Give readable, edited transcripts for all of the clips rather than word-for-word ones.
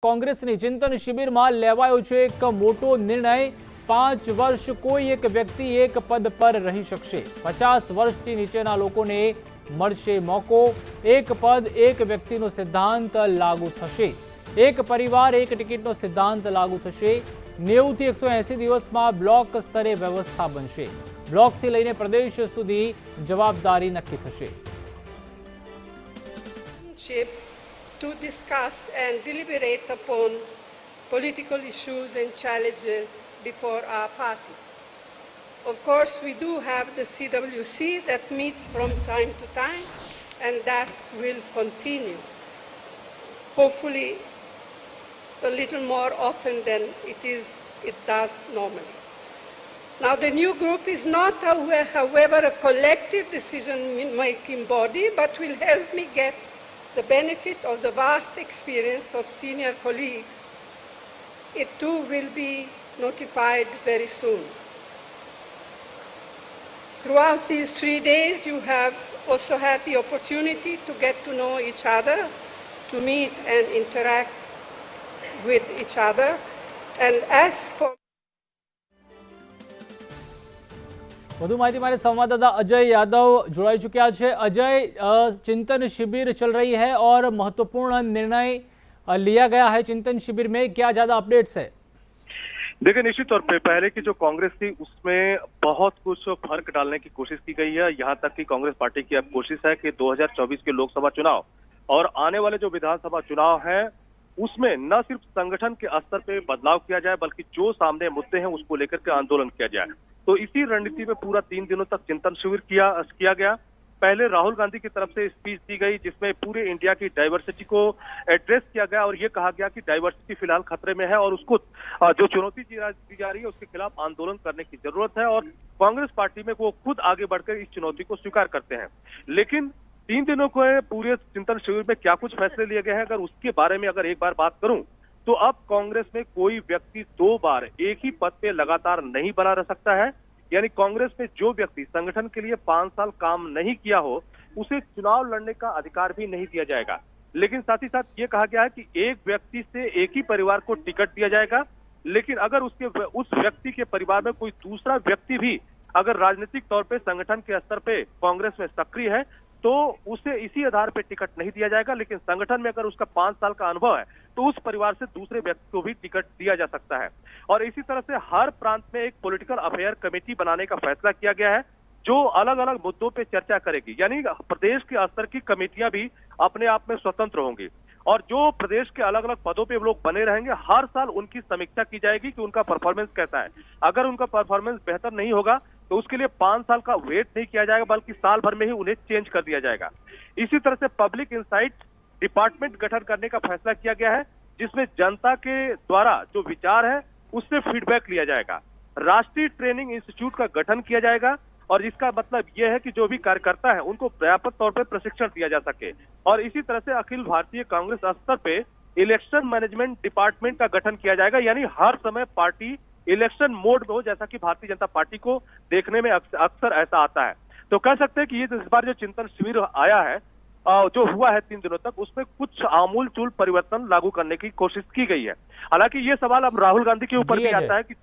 કોંગ્રેસની ચિંતન શિબિરમાં લેવાયો છે એક મોટો નિર્ણય। 5 વર્ષ કોઈ એક વ્યક્તિ એક પદ પર રહી શકશે। 50 વર્ષથી નીચેના લોકોને મળશે મોકો। એક પદ એક વ્યક્તિનો સિદ્ધાંત લાગુ થશે। એક પરિવાર એક ટિકિટનો સિદ્ધાંત લાગુ થશે। 90 થી 180 દિવસમાં બ્લોક સ્તરે વ્યવસ્થા બનશે। બ્લોકથી લઈને પ્રદેશ સુધી જવાબદારી નક્કી થશે। To discuss and deliberate upon political issues and challenges before our party. Of course, we do have the CWC that meets from time to time, and that will continue. Hopefully, a little more often than it does normally. Now, the new group is not, however, a collective decision-making body, but will help me get the benefit of the vast experience of senior colleagues. It too will be notified very soon. Throughout these 3 days, you have also had the opportunity to get to know each other, to meet and interact with each other. And as for વધુ માહિતી માरे संवाददाता अजय यादव जुड़ाई चुके हैं। अजय, चिंतन शिविर चल रही है और महत्वपूर्ण निर्णय लिया गया है चिंतन शिविर में, क्या ज्यादा अपडेट्स है? देखिए, निश्चित तौर पे पहले की जो कांग्रेस थी उसमें बहुत कुछ फर्क डालने की कोशिश की गई है। यहाँ तक कि कांग्रेस पार्टी की अब कोशिश है कि 2024 के लोकसभा चुनाव और आने वाले जो विधानसभा चुनाव है उसमें न सिर्फ संगठन के स्तर पे बदलाव किया जाए, बल्कि जो सामने मुद्दे हैं उसको लेकर के आंदोलन किया जाए। तो इसी रणनीति में पूरा 3 दिनों तक चिंतन शिविर किया गया। पहले राहुल गांधी की तरफ से स्पीच दी गई जिसमें पूरे इंडिया की डाइवर्सिटी को एड्रेस किया गया और ये कहा गया कि डाइवर्सिटी फिलहाल खतरे में है और उसको जो चुनौती दी जा रही है उसके खिलाफ आंदोलन करने की जरूरत है और कांग्रेस पार्टी में वो खुद आगे बढ़कर इस चुनौती को स्वीकार करते हैं। लेकिन 3 दिनों को पूरे चिंतन शिविर में क्या कुछ फैसले लिए गए हैं, अगर उसके बारे में अगर एक बार बात करूं तो अब कांग्रेस में कोई व्यक्ति 2 बार एक ही पद पे लगातार नहीं बना रह सकता है। यानी कांग्रेस में जो व्यक्ति संगठन के लिए 5 साल काम नहीं किया हो उसे चुनाव लड़ने का अधिकार भी नहीं दिया जाएगा। लेकिन साथ ही साथ ये कहा गया है कि एक व्यक्ति से एक ही परिवार को टिकट दिया जाएगा, लेकिन अगर उस व्यक्ति के परिवार में कोई दूसरा व्यक्ति भी अगर राजनीतिक तौर पे संगठन के स्तर पे कांग्रेस में सक्रिय है तो उसे इसी आधार पे टिकट नहीं दिया जाएगा। लेकिन संगठन में अगर उसका 5 साल का अनुभव है तो उस परिवार से दूसरे व्यक्ति को भी टिकट दिया जा सकता है। और इसी तरह से हर प्रांत में एक पॉलिटिकल अफेयर कमेटी बनाने का फैसला किया गया है जो अलग अलग मुद्दों पे चर्चा करेगी। यानी प्रदेश के स्तर की कमेटियां भी अपने आप में स्वतंत्र होंगी और जो प्रदेश के अलग अलग पदों पे लोग बने रहेंगे हर साल उनकी समीक्षा की जाएगी कि उनका परफॉर्मेंस कैसा है। अगर उनका परफॉर्मेंस बेहतर नहीं होगा तो उसके लिए 5 साल का वेट नहीं किया जाएगा, बल्कि साल भर में ही उन्हें चेंज कर दिया जाएगा। इसी तरह से पब्लिक इंसाइट डिपार्टमेंट गठन करने का फैसला किया गया है जिसमें जनता के द्वारा जो विचार है उससे फीडबैक लिया जाएगा। राष्ट्रीय ट्रेनिंग इंस्टीट्यूट का गठन किया जाएगा और इसका मतलब यह है कि जो भी कार्यकर्ता है उनको व्यापक तौर पर प्रशिक्षण दिया जा सके। और इसी तरह से अखिल भारतीय कांग्रेस स्तर पे इलेक्शन मैनेजमेंट डिपार्टमेंट का गठन किया जाएगा। यानी हर समय पार्टी इलेक्शन मोड में हो, जैसा कि भारतीय जनता पार्टी को देखने में अक्सर ऐसा आता है। तो कह सकते हैं कि ये इस बार जो चिंतन शिविर आया है जो हुआ है 3 दिनों तक उसमें कुछ आमूल चूल परिवर्तन लागू करने की कोशिश की गई है। हालांकि ये सवाल अब राहुल गांधी के ऊपर भी आता है कि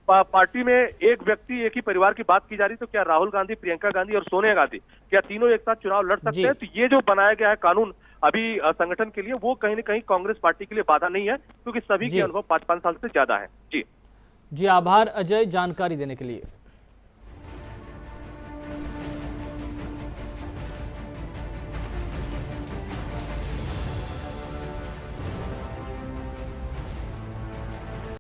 पार्टी में एक व्यक्ति एक ही परिवार की बात की जा रही तो क्या राहुल गांधी, प्रियंका गांधी और सोनिया गांधी क्या तीनों एक साथ चुनाव लड़ सकते हैं? तो ये जो बनाया गया है कानून अभी संगठन के लिए वो कहीं न कहीं कांग्रेस पार्टी के लिए बाधा नहीं है क्योंकि सभी के अनुभव 5-5 साल से ज्यादा है। जी आभार अजय जानकारी देने के लिए।